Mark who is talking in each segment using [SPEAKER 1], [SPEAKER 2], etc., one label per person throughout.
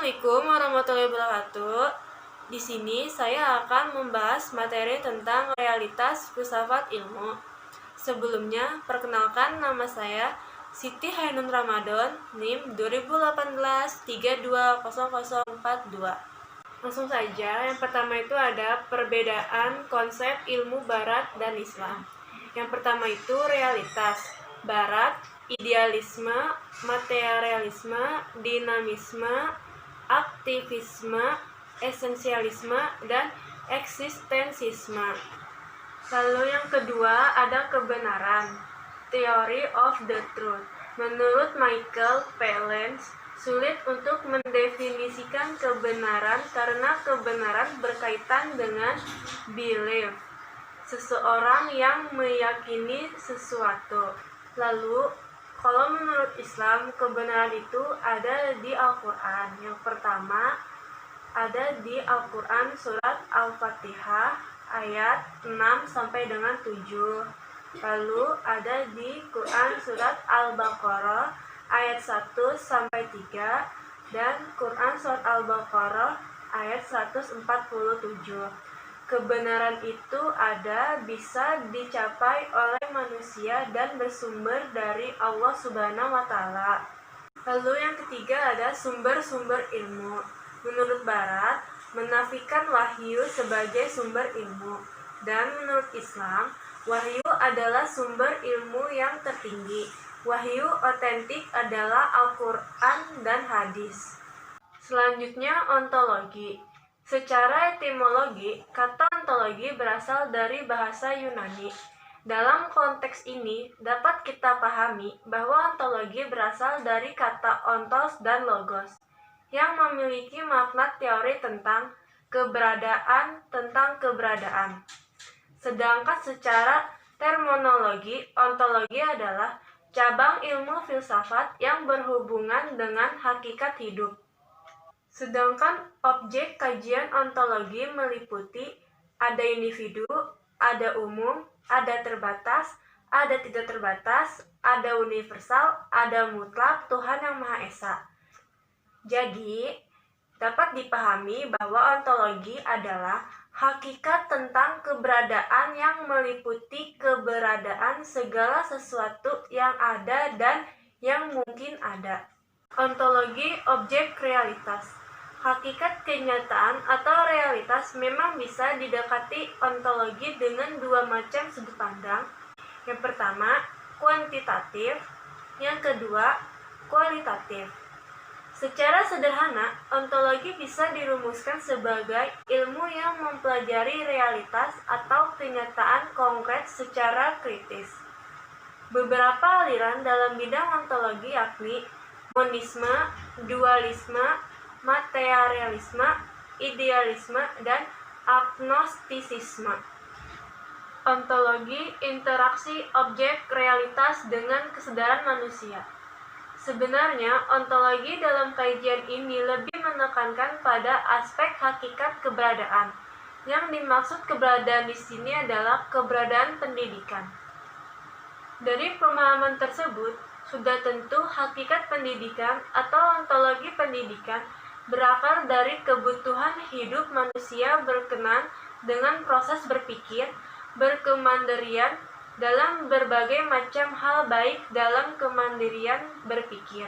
[SPEAKER 1] Assalamualaikum warahmatullahi wabarakatuh. Di sini saya akan membahas materi tentang realitas filsafat ilmu. Sebelumnya, perkenalkan nama saya Siti Hainun Ramadan, NIM 2018-320042. Langsung saja, yang pertama itu ada perbedaan konsep ilmu Barat dan Islam. Yang pertama itu realitas. Barat, idealisme, materialisme, dinamisme, aktivisme, esensialisme, dan eksistensisme. Lalu yang kedua ada kebenaran, theory of the truth. Menurut Michael Palin, sulit untuk mendefinisikan kebenaran karena kebenaran berkaitan dengan belief, seseorang yang meyakini sesuatu. Lalu, kalau menurut Islam, kebenaran itu ada di Al-Quran. Yang pertama, ada di Al-Quran surat Al-Fatihah ayat 6 sampai dengan 7. Lalu ada di Quran surat Al-Baqarah ayat 1 sampai 3 dan Quran surat Al-Baqarah ayat 147. Kebenaran itu bisa dicapai oleh manusia dan bersumber dari Allah Subhanahu wa Ta'ala. Lalu yang ketiga ada sumber-sumber ilmu. Menurut Barat, menafikan wahyu sebagai sumber ilmu. Dan menurut Islam, wahyu adalah sumber ilmu yang tertinggi. Wahyu otentik adalah Al-Quran dan hadis. Selanjutnya, ontologi. Secara etimologi, kata ontologi berasal dari bahasa Yunani. Dalam konteks ini, dapat kita pahami bahwa ontologi berasal dari kata ontos dan logos, yang memiliki makna teori tentang keberadaan. Sedangkan secara terminologi, ontologi adalah cabang ilmu filsafat yang berhubungan dengan hakikat hidup. Sedangkan objek kajian ontologi meliputi ada individu, ada umum, ada terbatas, ada tidak terbatas, ada universal, ada mutlak, Tuhan yang Maha Esa. Jadi, dapat dipahami bahwa ontologi adalah hakikat tentang keberadaan yang meliputi keberadaan segala sesuatu yang ada dan yang mungkin ada. Ontologi objek realitas. Hakikat kenyataan atau realitas memang bisa didekati ontologi dengan dua macam sudut pandang. Yang pertama, kuantitatif. Yang kedua, kualitatif. Secara sederhana, ontologi bisa dirumuskan sebagai ilmu yang mempelajari realitas atau kenyataan konkret secara kritis. Beberapa aliran dalam bidang ontologi yakni monisme, dualisme, materialisme, idealisme, dan agnostisisme. Ontologi, interaksi objek realitas dengan kesadaran manusia. Sebenarnya, ontologi dalam kajian ini lebih menekankan pada aspek hakikat keberadaan. Yang dimaksud keberadaan di sini adalah keberadaan pendidikan. Dari pemahaman tersebut, sudah tentu hakikat pendidikan atau ontologi pendidikan berakar dari kebutuhan hidup manusia berkenan dengan proses berpikir, berkemandirian dalam berbagai macam hal baik dalam kemandirian berpikir.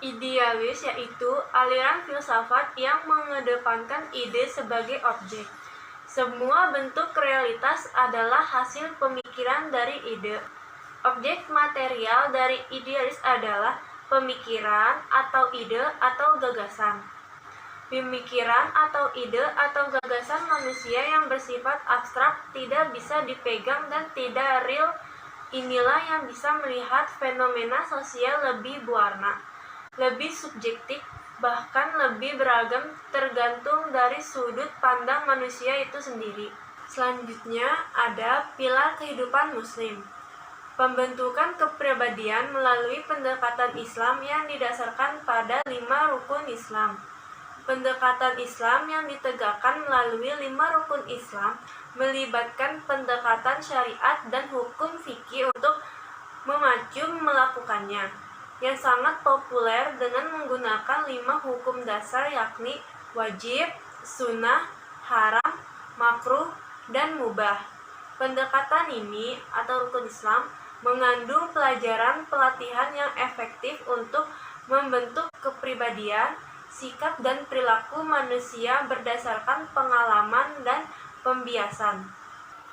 [SPEAKER 1] Idealis yaitu aliran filsafat yang mengedepankan ide sebagai objek. Semua bentuk realitas adalah hasil pemikiran dari ide. Objek material dari idealis adalah pemikiran atau ide atau gagasan. Pemikiran atau ide atau gagasan manusia yang bersifat abstrak tidak bisa dipegang dan tidak real. Inilah yang bisa melihat fenomena sosial lebih berwarna, lebih subjektif, bahkan lebih beragam tergantung dari sudut pandang manusia itu sendiri. Selanjutnya ada pilar kehidupan muslim. Pembentukan kepribadian melalui pendekatan Islam yang didasarkan pada 5 rukun Islam. Pendekatan Islam yang ditegakkan melalui 5 rukun Islam melibatkan pendekatan syariat dan hukum fikih untuk memacu melakukannya. yang sangat populer dengan menggunakan 5 hukum dasar, yakni wajib, sunnah, haram, makruh, dan mubah. Pendekatan ini atau rukun Islam mengandung pelajaran pelatihan yang efektif untuk membentuk kepribadian, sikap dan perilaku manusia berdasarkan pengalaman dan pembiasan.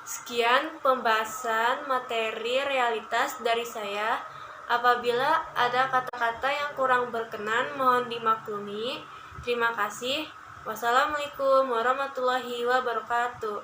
[SPEAKER 1] Sekian pembahasan materi realitas dari saya. Apabila ada kata-kata yang kurang berkenan, mohon dimaklumi. Terima kasih. Wassalamualaikum warahmatullahi wabarakatuh.